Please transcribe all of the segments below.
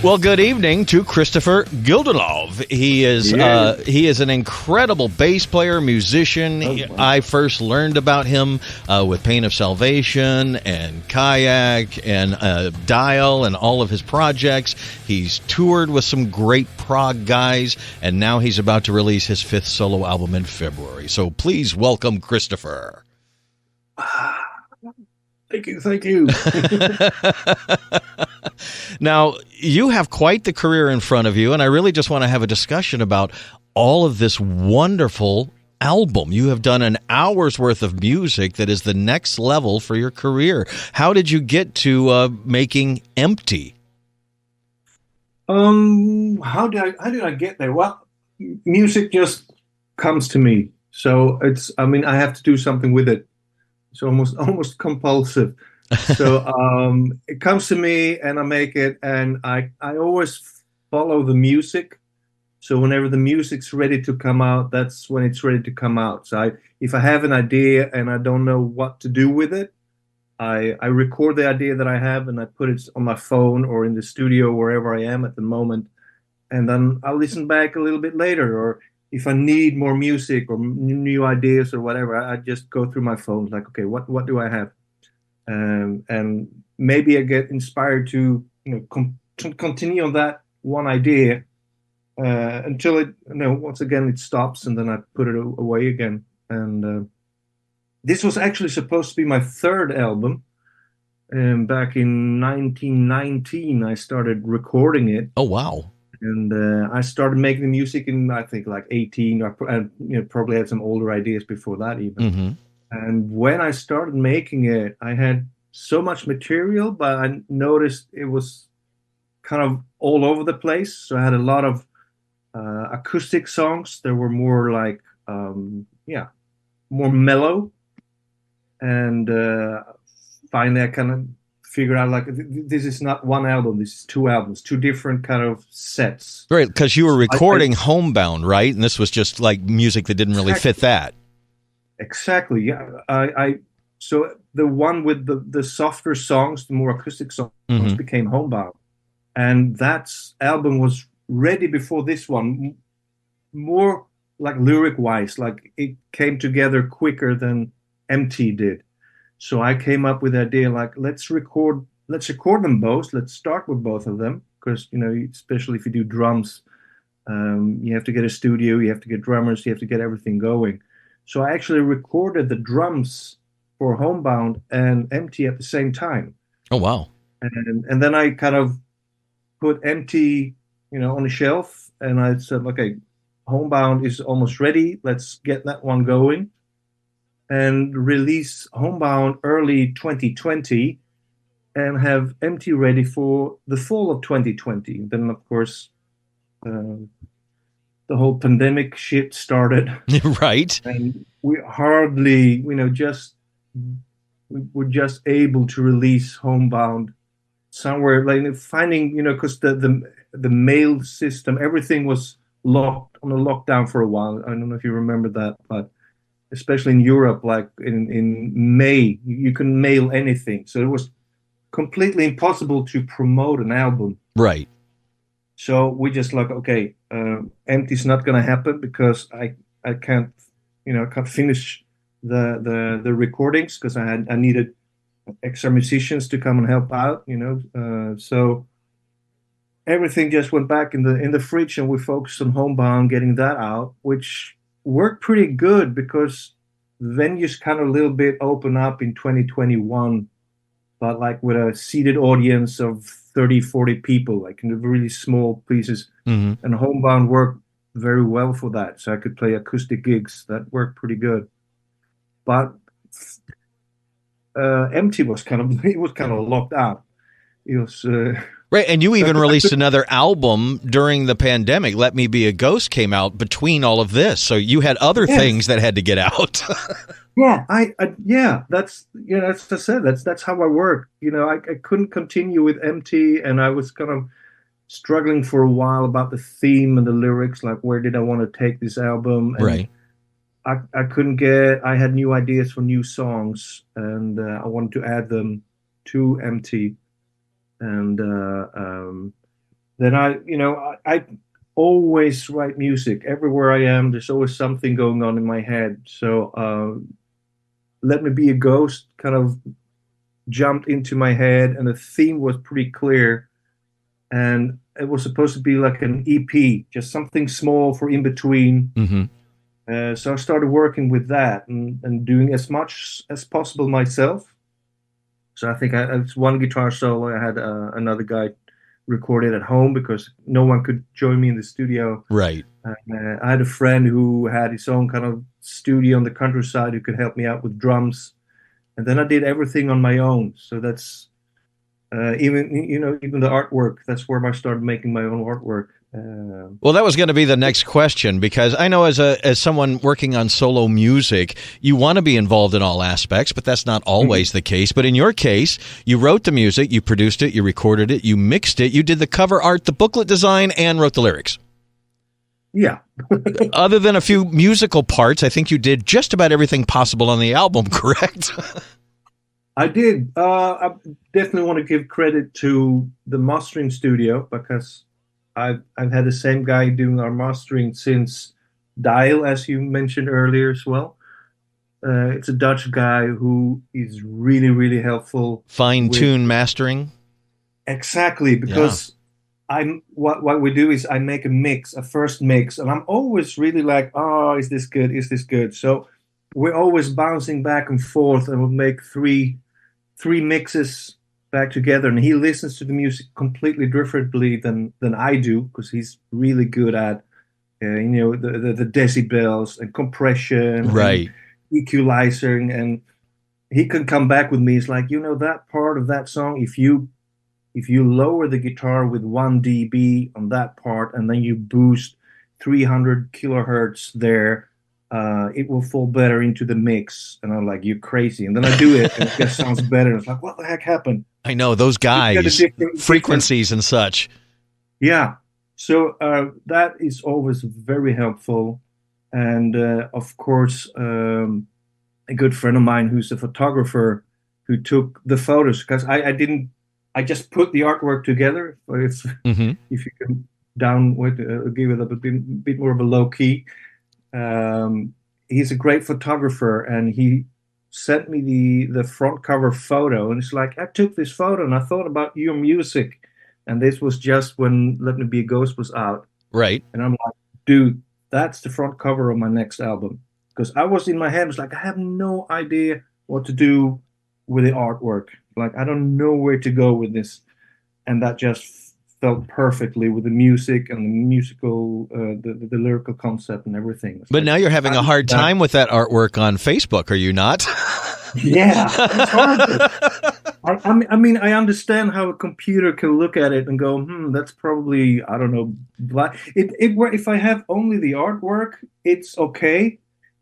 Well, good evening to Kristoffer Gildenlöw. He is an incredible bass player, musician. Oh, wow. I first learned about him with Pain of Salvation and Kayak and Dial and all of his projects. He's toured with some great prog guys, and now he's about to release his 5th solo album in February. So please welcome Kristoffer. Thank you. Now, you have quite the career in front of you, and I really just want to have a discussion about all of this wonderful album. You have done an hour's worth of music that is the next level for your career. How did you get to making Empty? How did I get there? Well, music just comes to me. So I have to do something with it. It's almost compulsive. So it comes to me and I make it, and I always follow the music. So whenever the music's ready to come out, that's when it's ready to come out. So if I have an idea and I don't know what to do with it, I record the idea that I have and I put it on my phone or in the studio, wherever I am at the moment. And then I'll listen back a little bit later, or if I need more music or new ideas or whatever, I just go through my phone, like, okay, what do I have? And maybe I get inspired to continue on that one idea until once again it stops, and then I put it away again. And this was actually supposed to be my 3rd album. Back in 1919, I started recording it. Oh, wow. And I started making the music in, I think, like 18. I probably had some older ideas before that even. Mm-hmm. And when I started making it, I had so much material, but I noticed it was kind of all over the place. So I had a lot of acoustic songs that were more like, more mellow. And finally, I kind of figured out, like, this is not one album, this is 2 albums, 2 different kind of sets. Right, because you were recording Homebound, right? And this was just like music that didn't really fit that. Exactly, yeah. So the one with the softer songs, the more acoustic songs, became Homebound. And that album was ready before this one, more like lyric-wise, like it came together quicker than Empty did. So I came up with the idea, like, let's record them both. Let's start with both of them, because, especially if you do drums, you have to get a studio, you have to get drummers, you have to get everything going. So I actually recorded the drums for Homebound and Empty at the same time. Oh, wow. And then I kind of put Empty, on a shelf, and I said, okay, Homebound is almost ready. Let's get that one going and release Homebound early 2020 and have Empty ready for the fall of 2020. Then, of course, the whole pandemic shit started. Right. And we hardly, we were just able to release Homebound somewhere, like finding, because the mail system, everything was locked on a lockdown for a while. I don't know if you remember that, but especially in Europe, like in May, you can mail anything. So it was completely impossible to promote an album. Right. So we just like, okay, Empty's not going to happen because I can't, I can't finish the recordings because I needed extra musicians to come and help out, so everything just went back in the fridge, and we focused on Homebound, getting that out, which worked pretty good because venues kind of a little bit open up in 2021, but like with a seated audience of 30, 40 people, like in the really small pieces. Mm-hmm. And Homebound worked very well for that. So I could play acoustic gigs. That worked pretty good. But Empty was kind of locked out. It was right, and you even released another album during the pandemic. Let Me Be a Ghost came out between all of this, so you had other things that had to get out. That's that's I said. That's how I work. I couldn't continue with Empty, and I was kind of struggling for a while about the theme and the lyrics. Like, where did I want to take this album? And right. I couldn't get. I had new ideas for new songs, and I wanted to add them to Empty. And then I always write music. Everywhere I am, there's always something going on in my head. So Let Me Be a Ghost kind of jumped into my head, and the theme was pretty clear. And it was supposed to be like an EP, just something small for in between. Mm-hmm. So I started working with that and doing as much as possible myself. So I think it's one guitar solo. I had another guy record it at home because no one could join me in the studio. Right. I had a friend who had his own kind of studio on the countryside who could help me out with drums. And then I did everything on my own. So that's even the artwork. That's where I started making my own artwork. Well, that was going to be the next question, because I know as someone working on solo music, you want to be involved in all aspects, but that's not always the case. But in your case, you wrote the music, you produced it, you recorded it, you mixed it, you did the cover art, the booklet design, and wrote the lyrics. Yeah. Other than a few musical parts, I think you did just about everything possible on the album, correct? I did. I definitely want to give credit to the mastering studio, because I've had the same guy doing our mastering since Dial, as you mentioned earlier as well. It's a Dutch guy who is really, really helpful. Fine-tune mastering? Exactly, because what we do is I make a first mix, and I'm always really like, oh, is this good? Is this good? So we're always bouncing back and forth, and we'll make three mixes back together, and he listens to the music completely differently than I do, because he's really good at the decibels and compression, right, and equalizing, and he can come back with me. It's like, that part of that song, if you lower the guitar with 1 dB on that part, and then you boost 300 kilohertz there, it will fall better into the mix. And I'm like, you're crazy. And then I do it, and it just sounds better. It's like, what the heck happened? I know, those guys, frequencies and such. Yeah. So that is always very helpful. And of course, a good friend of mine who's a photographer who took the photos, because I just put the artwork together. If you can give it up a bit more of a low key. He's a great photographer, and he sent me the front cover photo, and it's like, I took this photo and I thought about your music, and this was just when Let Me Be a Ghost was out. Right. And I'm like, dude, that's the front cover of my next album. Because I was in my head, it's like, I have no idea what to do with the artwork. Like, I don't know where to go with this. And that just felt perfectly with the music and the musical, the lyrical concept and everything. But now you're having a hard time with that artwork on Facebook, are you not? Yeah, it's hard. I mean, I understand how a computer can look at it and go, that's probably, I don't know, black. If I have only the artwork, it's okay.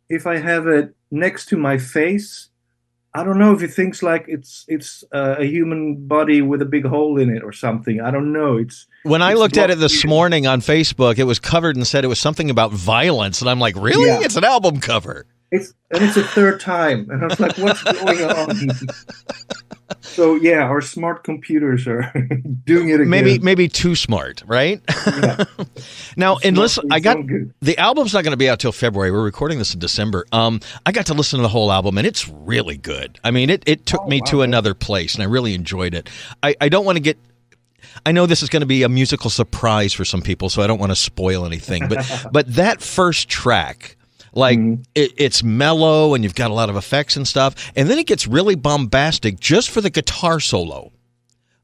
If I have it next to my face, I don't know if it thinks like it's a human body with a big hole in it or something. I don't know. When I looked at it this morning on Facebook, it was covered and said it was something about violence, and I'm like, really? Yeah. It's an album cover. It's a third time, and I was like, what's going on? So yeah, our smart computers are doing it again. Maybe too smart, right? Yeah. Now, and listen, the album's not going to be out till February. We're recording this in December. I got to listen to the whole album, and it's really good. I mean, it took me to another place, and I really enjoyed it. I don't want to get. I know this is going to be a musical surprise for some people, so I don't want to spoil anything. But that first track. Like, it's mellow, and you've got a lot of effects and stuff. And then it gets really bombastic just for the guitar solo.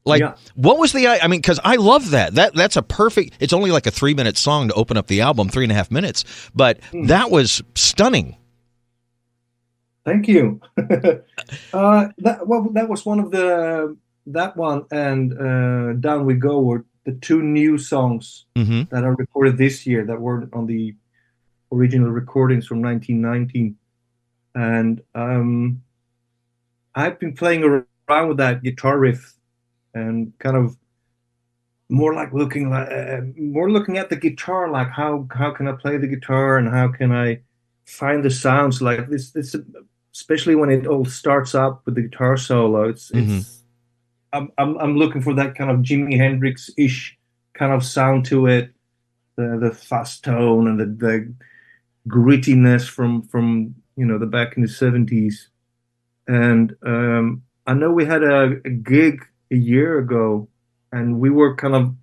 Like, What was I mean, because I love that. That's a perfect, it's only like a 3-minute song to open up the album, 3.5 minutes. But that was stunning. Thank you. That was one of that one and Down We Go were the two new songs that I recorded this year that weren't on the original recordings from 1990, and I've been playing around with that guitar riff and kind of more looking at the guitar, like how can I play the guitar and how can I find the sounds like this, especially when it all starts up with the guitar solo. I'm looking for that kind of Jimi Hendrix-ish kind of sound to it, the fast tone and the grittiness from the back in the 70s. And I know we had a gig a year ago, and we were kind of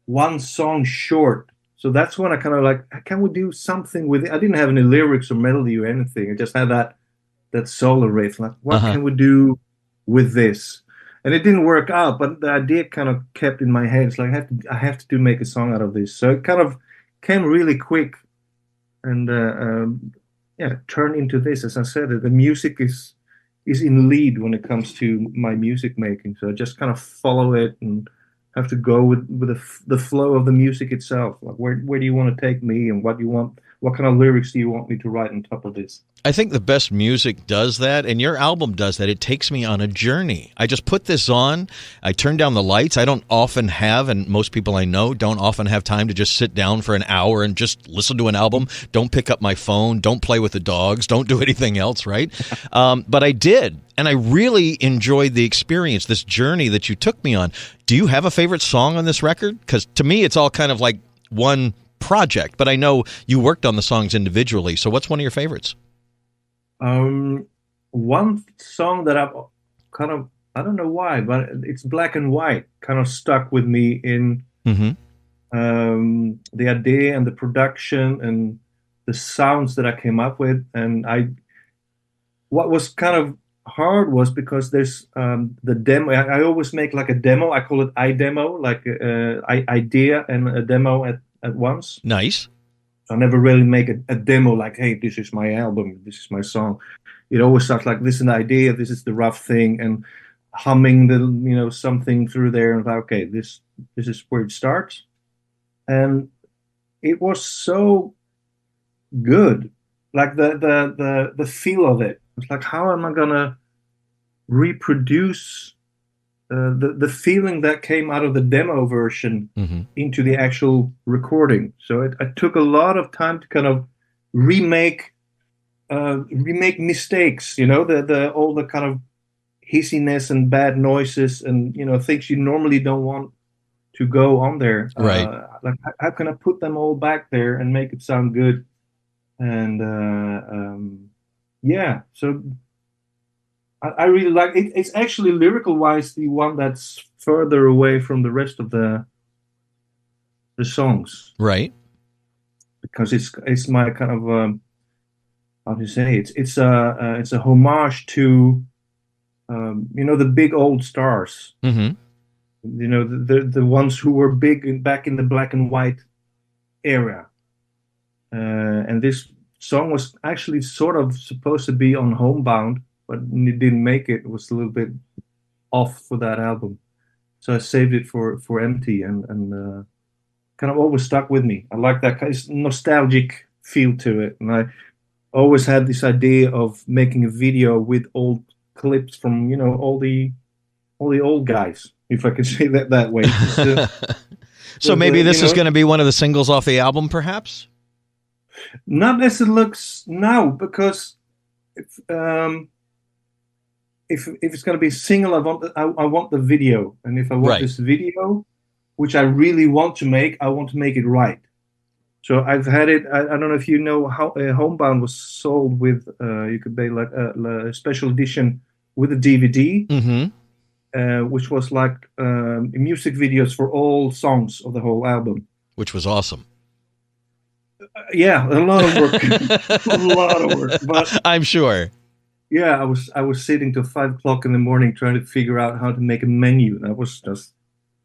one song short. So that's when I kind of like, can we do something with it? I didn't have any lyrics or melody or anything. I just had that solo riff. Like, what Uh-huh. can we do with this? And it didn't work out, but the idea kind of kept in my head. It's like I have to make a song out of this. So it kind of came really quick, and yeah, turned into this. As I said, the music is in lead when it comes to my music making. So I just kind of follow it and have to go with the flow of the music itself. Like, where do you want to take me, and what do you want? What kind of lyrics do you want me to write on top of this? I think the best music does that, and your album does that. It takes me on a journey. I just put this on, I turn down the lights. I don't often have, and most people I know don't often have time to just sit down for an hour and just listen to an album. Don't pick up my phone. Don't play with the dogs. Don't do anything else, right? But I did, and I really enjoyed the experience, this journey that you took me on. Do you have a favorite song on this record? Because to me, it's all kind of like one project, but I know you worked on the songs individually. So what's one of your favorites? One song that I've kind of, I don't know why, but it's Black and White, kind of stuck with me in Mm-hmm. the idea and the production and the sounds that I came up with. And what was kind of hard was because there's the demo. I always make like a demo. I call it iDemo, like idea and a demo at once. Nice. I never really make a demo like, hey, this is my album, this is my song. It always starts like, this is an idea, this is the rough thing, and humming something through there, and like, okay, this is where it starts. And it was so good, like the feel of it. It's like, how am I gonna reproduce the feeling that came out of the demo version Mm-hmm. into the actual recording. So it took a lot of time to kind of remake mistakes, the all the kind of hissiness and bad noises and things you normally don't want to go on there. Right. Like, how can I put them all back there and make it sound good? And yeah, so I really like it. It's actually lyrical wise the one that's further away from the rest of the songs, Right. because it's my kind of how do you say it's a homage to the big old stars, Mm-hmm. the ones who were big back in the black and white era, and this song was actually sort of supposed to be on Homebound, but it didn't make it. It was a little bit off for that album, so I saved it for Empty, and kind of always stuck with me. I like that kind of nostalgic feel to it, and I always had this idea of making a video with old clips from all the old guys, if I could say that way. So maybe this is You know, going to be one of the singles off the album, perhaps? not as it looks now, because if if it's going to be a single, I want the video, and if I want Right. this video, which I really want to make, I want to make it right. So I've had it. I don't know if you know how Homebound was sold with. You could buy like a special edition with a DVD, Mm-hmm. which was like music videos for all songs of the whole album. Which was awesome. Yeah, a lot of work, a lot of work. But I'm sure. yeah, I was sitting till 5 o'clock in the morning trying to figure out how to make a menu. That was just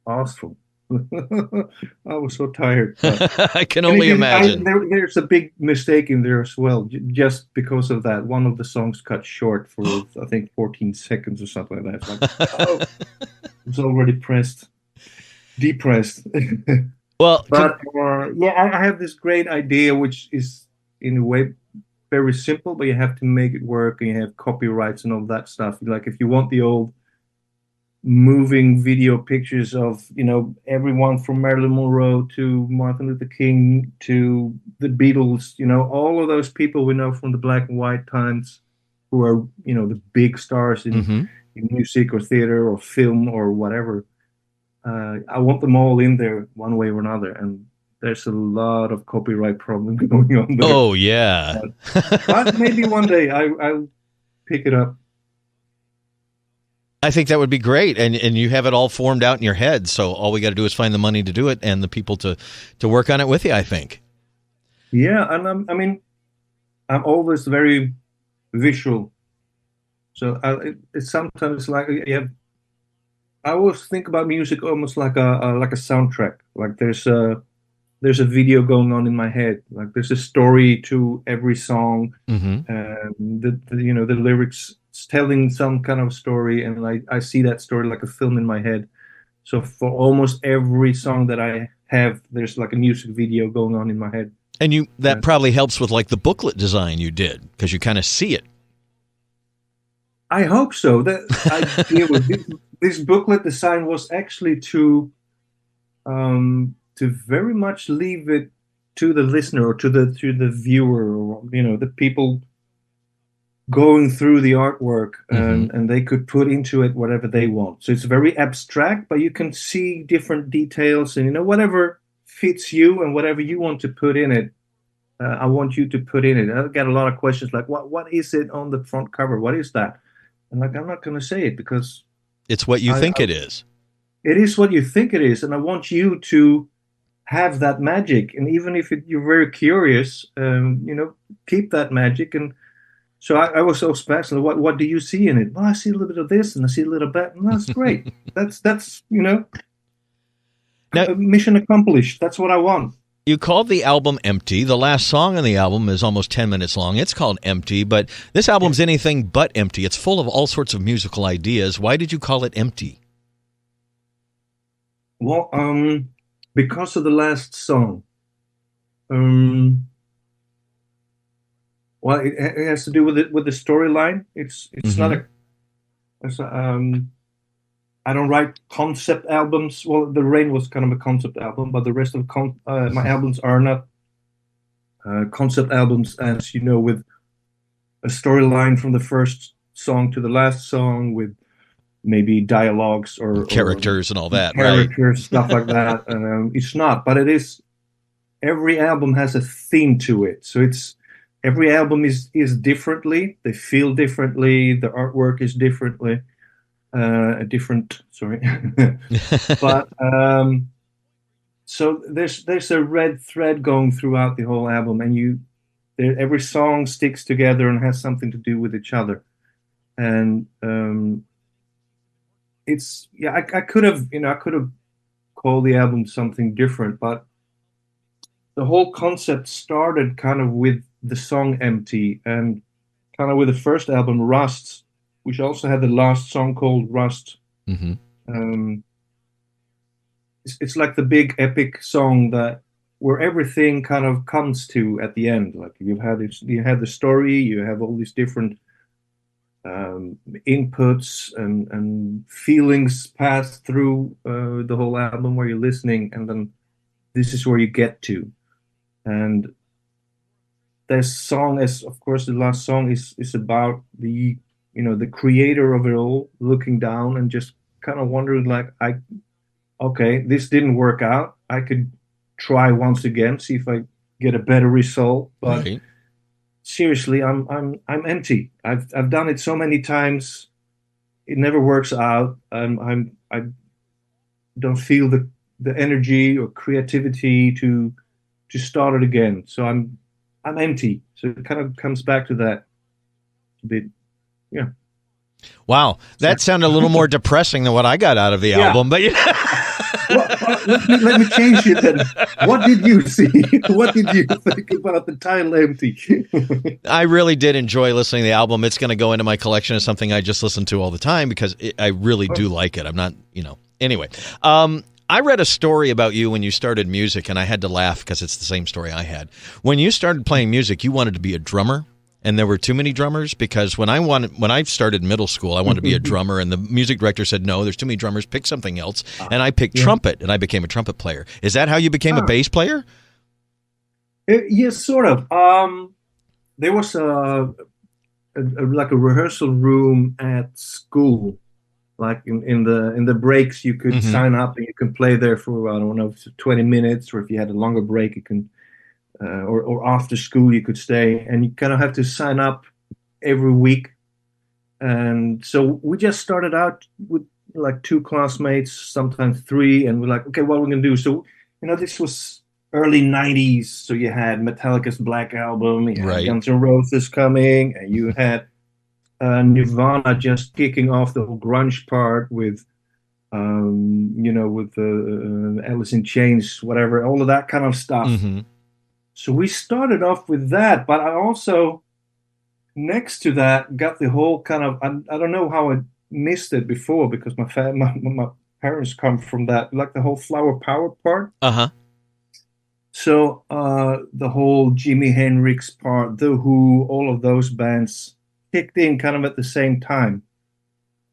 awesome. I was so tired. But I can and only imagine. there's a big mistake in there as well, just because of that. One of the songs cut short for I think 14 seconds or something like that. It's like, oh, I was already depressed. Well, But yeah, I have this great idea, which is in a way very simple, but you have to make it work, and you have copyrights and all that stuff. Like, if you want the old moving video pictures of everyone from Marilyn Monroe to Martin Luther King to the Beatles, all of those people we know from the black and white times, who are the big stars mhm. in music or theater or film or whatever. I want them all in there one way or another, and there's a lot of copyright problem going on there. Oh, yeah. But maybe one day I'll pick it up. I think that would be great, and you have it all formed out in your head. So all we got to do is find the money to do it, and the people to work on it with you. I think. Yeah, and I'm always very visual, so it's sometimes like I always think about music almost like a soundtrack. Like there's a video going on in my head. Like there's a story to every song, Mm-hmm. and the lyrics is telling some kind of story, and I see that story like a film in my head. So for almost every song that I have, there's like a music video going on in my head. And that probably helps with like the booklet design you did, because you kind of see it. I hope so. That idea with this booklet design was actually to very much leave it to the listener or to the viewer, or the people going through the artwork, and they could put into it whatever they want. So it's very abstract, but you can see different details, and whatever fits you and whatever you want to put in it. I want you to put in it. I get a lot of questions like, what is it on the front cover? What is that? And like, I'm not going to say it because it's what you think it is. It is what you think it is, and I want you to have that magic. And even if you're very curious, keep that magic. And so I was so special. What do you see in it? Well, I see a little bit of this, and I see a little bit, and that's great. that's Now, mission accomplished. That's what I want. You called the album Empty. The last song on the album is almost 10 minutes long. It's called Empty, but this album's anything but empty. It's full of all sorts of musical ideas. Why did you call it Empty? Well, because of the last song. Well, it has to do with the storyline. It's not I don't write concept albums. Well, The Rain was kind of a concept album, but the rest of my albums are not concept albums, as with a storyline from the first song to the last song, with maybe dialogues or characters and all that, characters, right? Stuff like that. It's not, but it is. Every album has a theme to it, so every album is differently. They feel differently. The artwork is differently. Sorry, but so there's a red thread going throughout the whole album, and every song sticks together and has something to do with each other, and I could have called the album something different, but the whole concept started kind of with the song Empty, and kind of with the first album Rust, which also had the last song called Rust. Mm-hmm. It's like the big epic song where everything kind of comes to at the end. Like you have the story, you have all these different inputs and feelings passed through the whole album where you're listening, and then this is where you get to. And this song of course, the last song is about the creator of it all looking down and just kind of wondering like, okay, this didn't work out. I could try once again, see if I get a better result. But right. Seriously, I'm empty. I've done it so many times. It never works out. I don't feel the energy or creativity to start it again. So I'm empty. So it kind of comes back to that a bit. Yeah. Wow, that sounded a little more depressing than what I got out of the album. But let me change it then. What did you see? What did you think about the title Empty? I really did enjoy listening to the album. It's going to go into my collection as something I just listen to all the time because I really do like it. I'm not, Anyway, I read a story about you when you started music, and I had to laugh because it's the same story I had. When you started playing music, you wanted to be a drummer. And there were too many drummers because when I started middle school, I wanted to be a drummer, and the music director said, no, there's too many drummers, pick something else. And I picked trumpet, and I became a trumpet player. Is that how you became a bass player? Yes, sort of. There was like a rehearsal room at school, like in the breaks you could Hmm. sign up and you can play there for, I don't know, 20 minutes, or if you had a longer break you can or after school you could stay, and you kind of have to sign up every week. And so we just started out with like two classmates, sometimes three, and we're like, okay, what are we gonna do? So, this was early 90s, so you had Metallica's Black Album, you had Right. Guns N' Roses coming, and you had Nirvana just kicking off the whole grunge part with with Alice in Chains, whatever, all of that kind of stuff. Hmm. So we started off with that, but I also, next to that, got the whole kind of, I don't know how I missed it before because my parents come from that, like the whole flower power part. Uh-huh. So the whole Jimi Hendrix part, The Who, all of those bands kicked in kind of at the same time.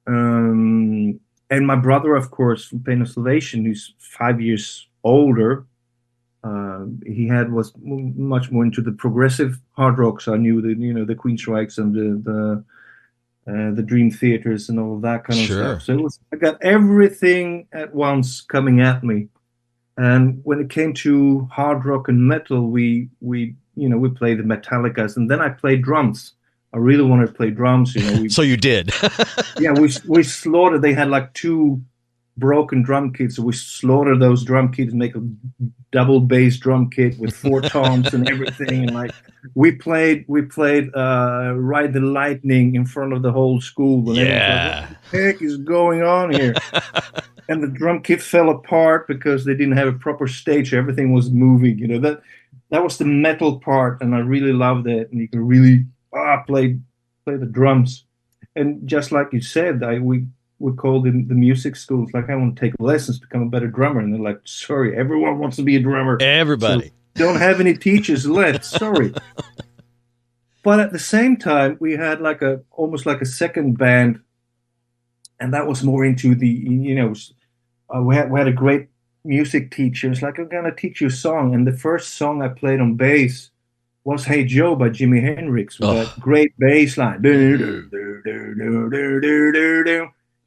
Um, and my brother, of course, from Pain of Salvation, who's 5 years older, was much more into the progressive hard rock. So I knew the Queensryches and the Dream Theaters and all of that kind of stuff. Sure. So I got everything at once coming at me. And when it came to hard rock and metal, we played the Metallicas, and then I played drums. I really wanted to play drums. So you did. Yeah, we slaughtered. They had like two broken drum kits, so we slaughtered those drum kits, make a double bass drum kit with four toms and everything. And like we played Ride the Lightning in front of the whole school, and everyone's like, Yeah. "What the heck is going on here?" And the drum kit fell apart because they didn't have a proper stage. Everything was moving. That was the metal part, and I really loved it. And you can really play the drums. And just like you said, we called in the music schools, like, I want to take lessons to become a better drummer. And they're like, sorry, everyone wants to be a drummer. So Everybody. don't have any teachers left. Sorry. But at the same time, we had like almost like a second band, and that was more into we had a great music teacher. It's like, I'm gonna teach you a song. And the first song I played on bass was Hey Joe by Jimi Hendrix with that Oh. great bass line. Mhm.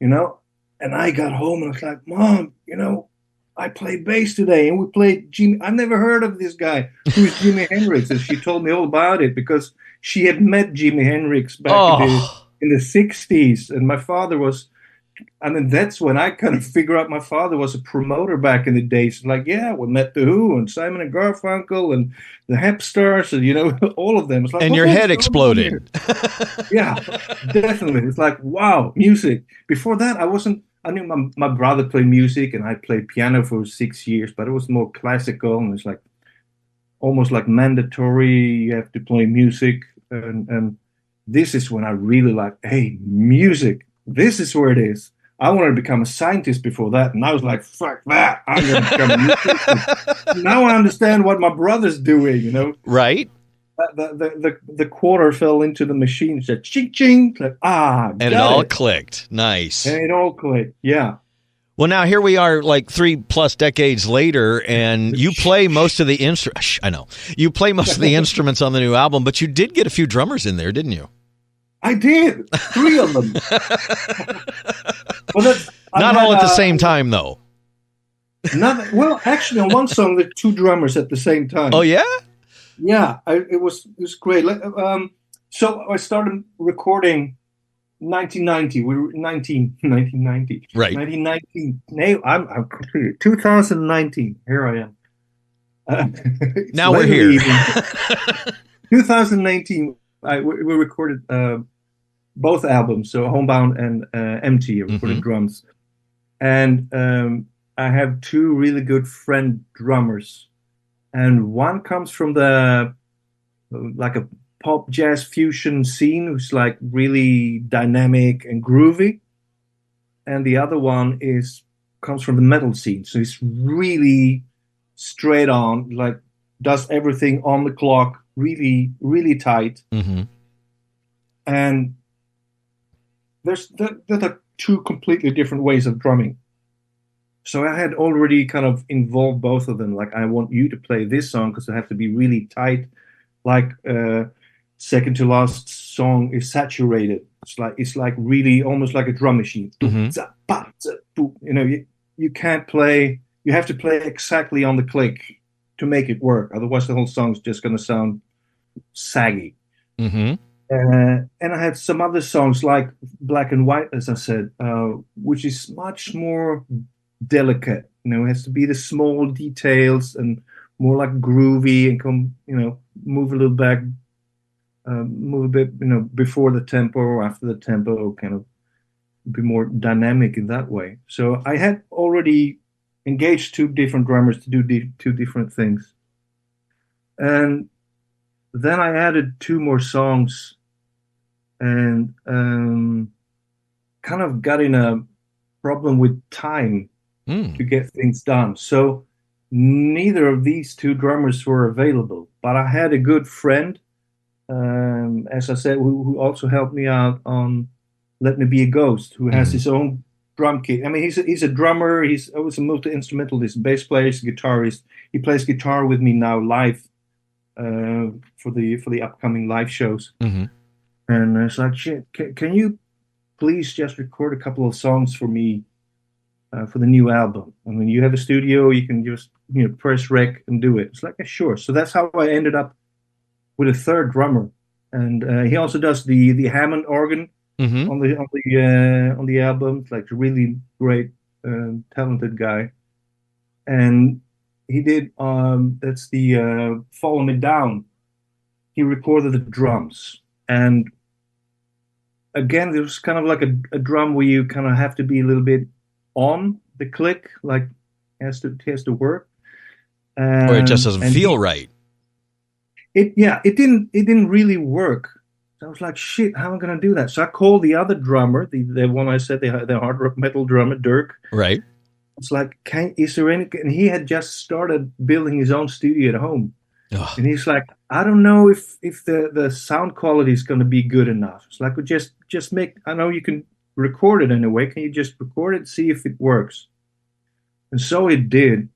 You know? And I got home and I was like, Mom, I played bass today, and we played Jimmy. I never heard of this guy. Who's Jimi Hendrix? And she told me all about it because she had met Jimi Hendrix back in the Oh. in the 60s. And my father was, I mean, that's when I kind of figure out my father was a promoter back in the days. Like, yeah, we met The Who and Simon and Garfunkel and the Hepstars and, all of them. It's like, And what your the heck's head going on here? exploded. Yeah, definitely. It's like, wow, music. Before that, I knew my brother played music and I played piano for 6 years, but it was more classical, and it's like almost like mandatory. You have to play music. And this is when I really like, hey, music. This is where it is. I wanted to become a scientist before that, and I was like, fuck that. I'm going to become a musician. Now I understand what my brother's doing. Right? The quarter fell into the machine. It said ching ching. Like, And it got all it. clicked. Nice. And it all clicked. Yeah. Well, now here we are, like 3+ decades later, and you play most of the instruments. I know you play most of the instruments on the new album, but you did get a few drummers in there, didn't you? I did. Three of them. Well, Not all at the same time, though. Well, actually, on one song, there are two drummers at the same time. Oh yeah. Yeah, it was great. So I started recording 1990. We were 1990. Right. 1990. No, I'm completely 2019. Here I am. It's Now we're late in the here. evening. 2019. We recorded both albums, so Homebound and Empty. I recorded drums, and I have two really good friend drummers, and one comes from the like a pop jazz fusion scene, who's like really dynamic and groovy, and the other one comes from the metal scene, so he's really straight on, like does everything on the clock, really really tight. Mm-hmm. And there are two completely different ways of drumming. So I had already kind of involved both of them. Like, I want you to play this song because I have to be really tight. Like second to last song is Saturated. It's like really almost like a drum machine. Mm-hmm. You know, you can't play. You have to play exactly on the click to make it work. Otherwise, the whole song's just going to sound saggy. Mm-hmm. And I had some other songs like Black and White, as I said, which is much more delicate. You know, it has to be the small details and more like groovy and come, you know, move a little back, move a bit, you know, before the tempo or after the tempo, kind of be more dynamic in that way. So I had already engaged two different drummers to do two different things. And then I added two more songs and kind of got in a problem with time to get things done. So neither of these two drummers were available, but I had a good friend, as I said, who also helped me out on Let Me Be a Ghost, who has his own drum kit. I mean, he's a drummer. He's always a multi-instrumentalist, bass player, guitarist. He plays guitar with me now live for the upcoming live shows. Mm-hmm. And it's like, shit, can you please just record a couple of songs for me for the new album? I mean, you have a studio, you can just, you know, press rec and do it. It's like, yeah, sure. So that's how I ended up with a third drummer, and he also does the Hammond organ on the album. It's like a really great, talented guy, and he did that's the Follow Me Down. He recorded the drums, and again, there's kind of like a drum where you kind of have to be a little bit on the click, like it has to work, or it just doesn't feel right. It didn't really work. So I was like, shit, how am I gonna do that? So I called the other drummer, the one I said, the hard rock metal drummer, Dirk. Right. It's like, is there any? And he had just started building his own studio at home. Ugh. And he's like, I don't know if the sound quality is going to be good enough. It's like, just make. I know you can record it in a way. Can you just record it, see if it works? And so it did.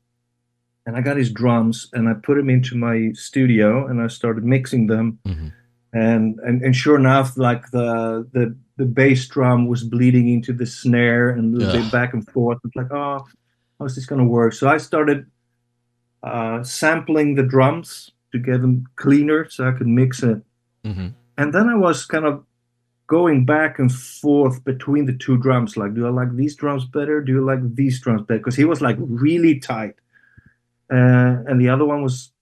And I got his drums and I put them into my studio and I started mixing them. Mm-hmm. And sure enough, like the bass drum was bleeding into the snare and a little bit back and forth. It's like, oh, how's this going to work? So I started sampling the drums to get them cleaner so I could mix it. Mm-hmm. And then I was kind of going back and forth between the two drums. Like, do I like these drums better? Do you like these drums better? Because he was like really tight. And the other one was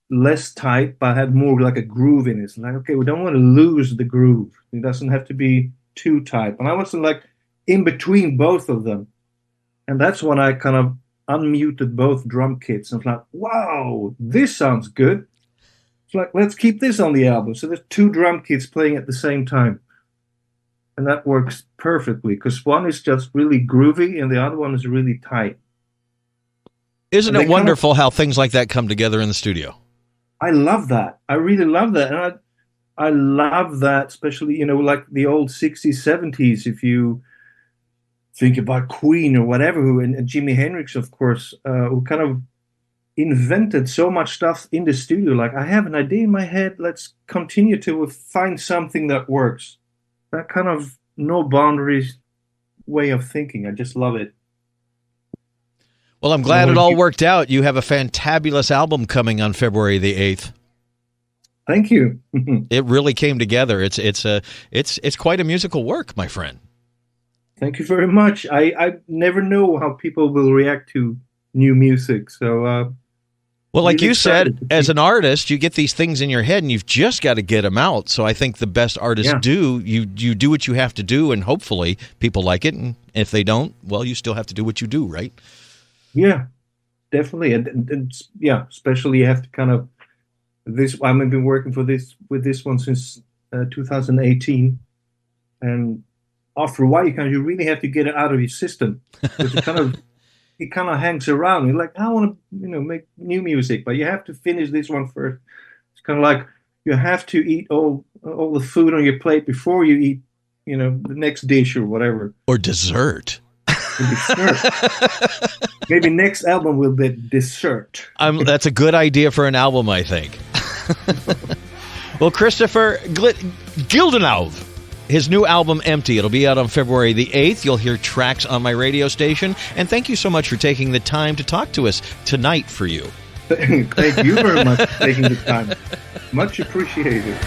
less tight, but had more like a groove in it. It's like, okay, we don't want to lose the groove. It doesn't have to be too tight. And I was like in between both of them. And that's when I kind of unmuted both drum kits. And I was like, wow, this sounds good. It's like, let's keep this on the album. So there's two drum kits playing at the same time. And that works perfectly because one is just really groovy and the other one is really tight. Isn't it wonderful how things like that come together in the studio? I love that. I really love that. And I love that, especially, you know, like the old 60s, 70s, if you think about Queen or whatever, and Jimi Hendrix, of course, who kind of invented so much stuff in the studio. Like, I have an idea in my head. Let's continue to find something that works. That kind of no boundaries way of thinking. I just love it. Well, I'm glad it all worked out. You have a fantabulous album coming on February the 8th. Thank you. It really came together. It's quite a musical work, my friend. Thank you very much. I never know how people will react to new music. So, well, like you said, as an artist, you get these things in your head and you've just got to get them out. So I think the best artists do, you do what you have to do and hopefully people like it. And if they don't, well, you still have to do what you do, right? Yeah, definitely. And yeah, especially you have to kind of this. I've been working with this one since 2018. And after a while, you really have to get it out of your system because it kind of hangs around. You're like, I want to, make new music, but you have to finish this one first. It's kind of like you have to eat all the food on your plate before you eat, the next dish or whatever. Or dessert. Maybe next album will be dessert. That's a good idea for an album, I think. Well, Kristoffer Gildenlöw, His new album, Empty, it'll be out on February the 8th. You'll hear tracks on my radio station. And thank you so much for taking the time to talk to us tonight for you. Thank you very much for taking the time. Much appreciated.